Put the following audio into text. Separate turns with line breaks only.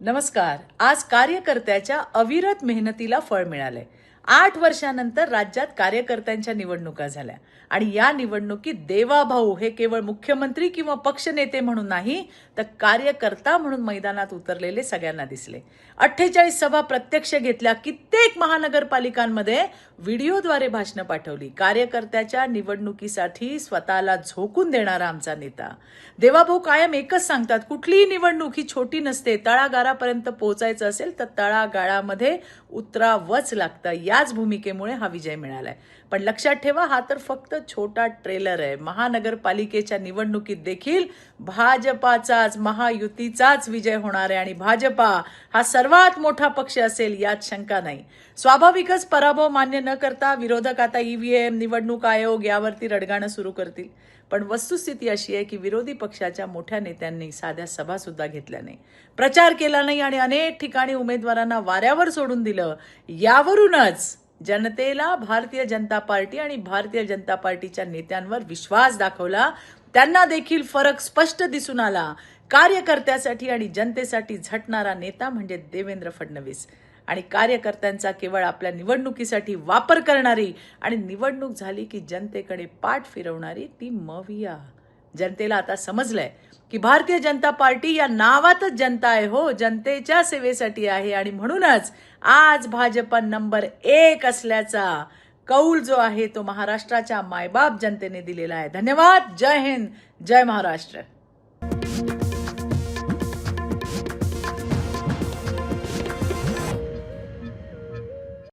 नमस्कार. आज कार्यकर्त्याच्या अविरत मेहनतीला फळ मिळालंय. 8 वर्षानंतर राज्यात कार्यकर्त्यांच्या निवडणुका झाल्या आणि या निवडणुकीत देवाभाऊ हे केवळ मुख्यमंत्री किंवा पक्षनेते म्हणून नाही तर कार्यकर्ता म्हणून मैदानात उतरलेले सगळ्यांना दिसले. 48 सभा प्रत्यक्ष घेतल्या, कित्येक महानगरपालिकांमध्ये व्हिडिओद्वारे भाषणं पाठवली. कार्यकर्त्याच्या निवडणुकीसाठी स्वतःला झोकून देणारा आमचा नेता. देवाभाऊ कायम एकच सांगतात, कुठलीही निवडणूक ही छोटी नसते. तळागाळापर्यंत पोहोचायचं असेल तर तळागाळामध्ये उतरावंच लागतं. याच भूमिकेमुळे हा विजय मिळालाय. पण लक्षात ठेवा, हा तर फक्त छोटा ट्रेलर आहे. महानगरपालिकेच्या निवडणुकीत देखील भाजपाचाच, महायुतीचाच विजय होणार आहे आणि भाजपा हा सर्वात मोठा पक्ष असेल यात शंका नाही. स्वाभाविकच पराभव मान्य न करता विरोधक आता ईव्हीएम, निवडणूक आयोग यावरती रडगाणं सुरू करतील. पण वस्तुस्थिती अशी आहे की विरोधी पक्षाच्या मोठ्या नेत्यांनी साध्या सभा सुद्धा घेतल्या नाही, प्रचार केला नाही आणि अनेक ठिकाणी उमेदवारांना वाऱ्यावर सोडून दिलं. यावरूनच जनतेला भारतीय जनता पार्टी आणि भारतीय जनता पार्टीच्या नेत्यांवर विश्वास दाखवला. त्यांना देखील फरक स्पष्ट दिसून आला. कार्यकर्त्यासाठी आणि जनतेसाठी झटणारा नेता म्हणजे देवेंद्र फडणवीस आणि कार्यकर्त्यांचा केवळ आपल्या निवडणुकीसाठी वापर करणारी आणि निवडणूक झाली की जनतेकडे पाठ फिरवणारी ती मविया. जनतेला आता समजलंय की भारतीय जनता पार्टी या नावातच जनता आहे, हो, जनतेच्या सेवेसाठी आहे आणि म्हणूनच आज भाजप नंबर 1 असल्याचा कौल जो आहे तो महाराष्ट्राच्या मायबाप जनतेने दिलेला आहे. धन्यवाद. जय हिंद, जय महाराष्ट्र.